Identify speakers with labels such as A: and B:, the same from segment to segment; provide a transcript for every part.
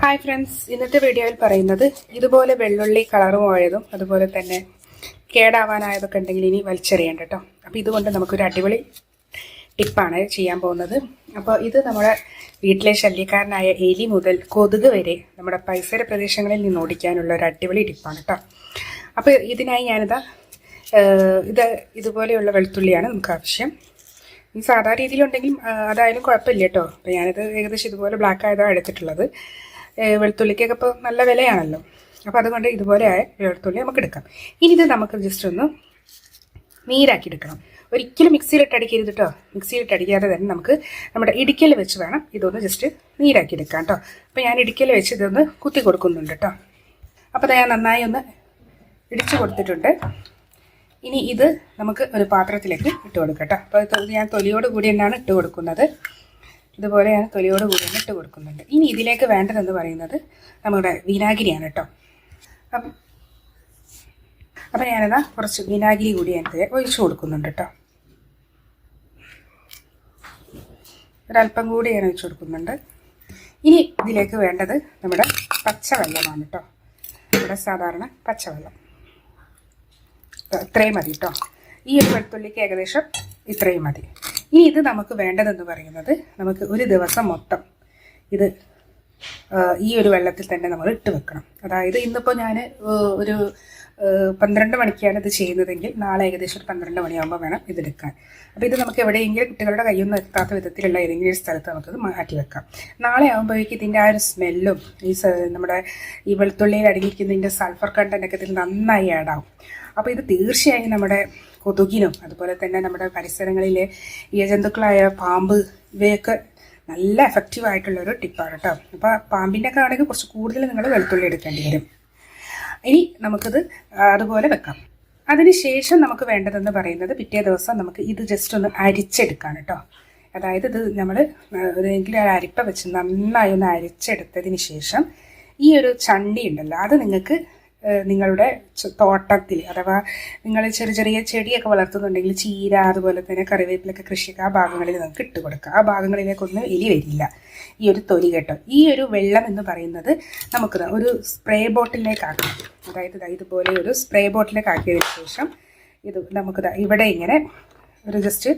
A: Hi friends, ഇന്നത്തെ വീഡിയോയിൽ പറയുന്നത് ഇതുപോലെ വെള്ളുള്ളി കളറ് പോയതും അതുപോലെ തന്നെ കേടാവാനായതൊക്കെ ഉണ്ടെങ്കിൽ ഇനി വലിച്ചെറിയണ്ട കേട്ടോ. അപ്പോൾ ഇതുകൊണ്ട് നമുക്കൊരു അടിപൊളി ടിപ്പാണ് ചെയ്യാൻ പോകുന്നത്. അപ്പോൾ ഇത് നമ്മുടെ വീട്ടിലെ ശല്യക്കാരനായ എലി മുതൽ കൊതുക് വരെ നമ്മുടെ പരിസര പ്രദേശങ്ങളിൽ നിന്ന് ഓടിക്കാനുള്ള ഒരു അടിപൊളി ടിപ്പാണ് കേട്ടോ. അപ്പോൾ ഇതിനായി ഞാനിതാ ഇതുപോലെയുള്ള വെളുത്തുള്ളിയാണ് നമുക്ക് ആവശ്യം. ഈ സാധാരണ രീതിയിലുണ്ടെങ്കിൽ അതായാലും കുഴപ്പമില്ല കേട്ടോ. അപ്പോൾ ഞാനിത് ഏകദേശം ഇതുപോലെ ബ്ലാക്ക് ആയതാണ് എടുത്തിട്ടുള്ളത്. വെളുത്തുള്ളിക്കൊക്കെ ഇപ്പോൾ നല്ല വിലയാണല്ലോ. അപ്പോൾ അതുകൊണ്ട് ഇതുപോലെ ആയ വെളുത്തുള്ളി നമുക്ക് എടുക്കാം. ഇനി ഇത് നമുക്ക് ജസ്റ്റ് ഒന്ന് നീരാക്കി എടുക്കണം. ഒരിക്കലും മിക്സിയിലിട്ട് അടിക്കരുത് കേട്ടോ. മിക്സിയിലിട്ട് അടിക്കാതെ തന്നെ നമുക്ക് നമ്മുടെ ഇടിക്കൽ വെച്ച് വേണം ഇതൊന്ന് ജസ്റ്റ് നീരാക്കി എടുക്കാം കേട്ടോ. അപ്പോൾ ഞാൻ ഇടിക്കൽ വെച്ച് ഇതൊന്ന് കുത്തി കൊടുക്കുന്നുണ്ട് കേട്ടോ. അപ്പോൾ ഞാൻ നന്നായി ഒന്ന് ഇടിച്ചു കൊടുത്തിട്ടുണ്ട്. ഇനി ഇത് നമുക്ക് ഒരു പാത്രത്തിലേക്ക് ഇട്ട് കൊടുക്കാം കേട്ടോ. അപ്പോൾ ഞാൻ തൊലിയോട് കൂടി തന്നെയാണ് ഇട്ട് കൊടുക്കുന്നത്. ഇതുപോലെ ഞാൻ തൊലിയോട് കൂടി തന്നെ ഇട്ട് കൊടുക്കുന്നുണ്ട്. ഇനി ഇതിലേക്ക് വേണ്ടതെന്ന് പറയുന്നത് നമ്മുടെ വിനാഗിരിയാണ് കേട്ടോ. അപ്പം ഞാനിതാ കുറച്ച് വിനാഗിരി കൂടി അതിനകത്ത് ഒഴിച്ചു കൊടുക്കുന്നുണ്ട് കേട്ടോ. ഒരല്പം കൂടി ഞാൻ ഒഴിച്ചു കൊടുക്കുന്നുണ്ട്. ഇനി ഇതിലേക്ക് വേണ്ടത് നമ്മുടെ പച്ചവെള്ളമാണ് കേട്ടോ. നമ്മുടെ സാധാരണ പച്ചവെള്ളം ഇത്രയും മതി കേട്ടോ. ഈ ഒരു വെളുത്തുള്ളിക്ക് ഏകദേശം ഇത്രയും മതി. ഇനി ഇത് നമുക്ക് വേണ്ടതെന്ന് പറയുന്നത് നമുക്ക് ഒരു ദിവസം മൊത്തം ഇത് ഈ ഒരു വെള്ളത്തിൽ തന്നെ നമ്മൾ ഇട്ട് വെക്കണം. അതായത് ഇന്നിപ്പോൾ ഞാൻ ഒരു 12 മണിക്കാണ് ഇത് ചെയ്യുന്നതെങ്കിൽ നാളെ ഏകദേശം ഒരു 12 മണിയാകുമ്പോൾ വേണം ഇതെടുക്കാൻ. അപ്പോൾ ഇത് നമുക്ക് എവിടെയെങ്കിലും കുട്ടികളുടെ കയ്യൊന്നും എത്താത്ത വിധത്തിലുള്ള ഏതെങ്കിലും ഒരു സ്ഥലത്ത് നമുക്കത് മാറ്റി വെക്കാം. നാളെ ആകുമ്പോഴേക്കും ഇതിൻ്റെ ആ ഒരു സ്മെല്ലും നമ്മുടെ ഈ വെളുത്തുള്ളിയിൽ അടങ്ങിയിരിക്കുന്നതിൻ്റെ സൾഫർ കണ്ടൻ്റൊക്കെ ഇതിൽ നന്നായി ആഡാവും. അപ്പോൾ ഇത് തീർച്ചയായും നമ്മുടെ കൊതുകിനും അതുപോലെ തന്നെ നമ്മുടെ പരിസരങ്ങളിലെ ഇഴജന്തുക്കളായ പാമ്പ് ഇവയൊക്കെ നല്ല എഫക്റ്റീവായിട്ടുള്ളൊരു ടിപ്പാണ് കേട്ടോ. അപ്പോൾ പാമ്പിൻ്റെ ഒക്കെ ആണെങ്കിൽ കുറച്ച് കൂടുതൽ നിങ്ങൾ വെളുത്തുള്ളി എടുക്കേണ്ടി വരും. ഇനി നമുക്കിത് അതുപോലെ വെക്കാം. അതിനുശേഷം നമുക്ക് വേണ്ടതെന്ന് പറയുന്നത് പിറ്റേ ദിവസം നമുക്ക് ഇത് ജസ്റ്റ് ഒന്ന് അരിച്ചെടുക്കാം കേട്ടോ. അതായത് ഇത് നമ്മൾ ഏതെങ്കിലും ഒരു അരിപ്പ വെച്ച് നന്നായി ഒന്ന് അരിച്ചെടുത്തതിന് ശേഷം ഈ ഒരു ചണ്ടി ഉണ്ടല്ലോ അത് നിങ്ങൾക്ക് നിങ്ങളുടെ തോട്ടത്തിൽ അഥവാ നിങ്ങൾ ചെറിയ ചെറിയ ചെടിയൊക്കെ വളർത്തുന്നുണ്ടെങ്കിൽ ചീര അതുപോലെ തന്നെ കറിവേപ്പിലൊക്കെ കൃഷിയൊക്കെ ആ ഭാഗങ്ങളിൽ നമുക്ക് ഇട്ട് കൊടുക്കുക. ആ ഭാഗങ്ങളിലേക്കൊന്നും എലി വരില്ല. ഈ ഒരു തൊലി കേട്ടോ. ഈ ഒരു വെള്ളം എന്ന് പറയുന്നത് നമുക്ക് ഒരു സ്പ്രേ ബോട്ടിലേക്ക് ആക്കാം. അതായത് ഇതുപോലെ ഒരു സ്പ്രേ ബോട്ടിലേക്ക് ആക്കിയതിന് ശേഷം ഇത് നമുക്ക് ഇവിടെ ഇങ്ങനെ ഒരു ജസ്റ്റ്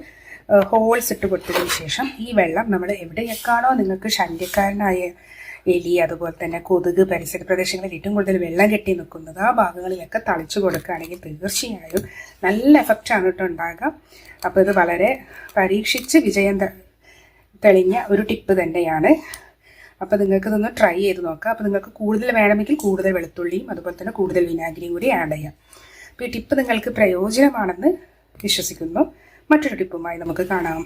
A: ഹോൾസ് ഇട്ട് കൊടുത്തതിന് ശേഷം ഈ വെള്ളം നമ്മൾ എവിടെയൊക്കെയാണോ നിങ്ങൾക്ക് ശല്യക്കാരനായ എലി അതുപോലെ തന്നെ കൊതുക് പരിസര പ്രദേശങ്ങളിൽ ഏറ്റവും കൂടുതൽ വെള്ളം കെട്ടി നിൽക്കുന്നത് ആ ഭാഗങ്ങളിലൊക്കെ തളിച്ചു കൊടുക്കുകയാണെങ്കിൽ തീർച്ചയായും നല്ല എഫക്റ്റാണ് കേട്ടോ ഉണ്ടാകുക. അപ്പോൾ ഇത് വളരെ പരീക്ഷിച്ച് വിജയം തെളിഞ്ഞ ഒരു ടിപ്പ് തന്നെയാണ്. അപ്പോൾ നിങ്ങൾക്കിതൊന്ന് ട്രൈ ചെയ്ത് നോക്കാം. അപ്പോൾ നിങ്ങൾക്ക് കൂടുതൽ വേണമെങ്കിൽ കൂടുതൽ വെളുത്തുള്ളിയും അതുപോലെ തന്നെ കൂടുതൽ വിനാഗിരിയും കൂടി ആഡ് ചെയ്യാം. അപ്പോൾ ഈ ടിപ്പ് നിങ്ങൾക്ക് പ്രയോജനമാണെന്ന് വിശ്വസിക്കുന്നു. മറ്റൊരു ടിപ്പുമായി നമുക്ക് കാണാം.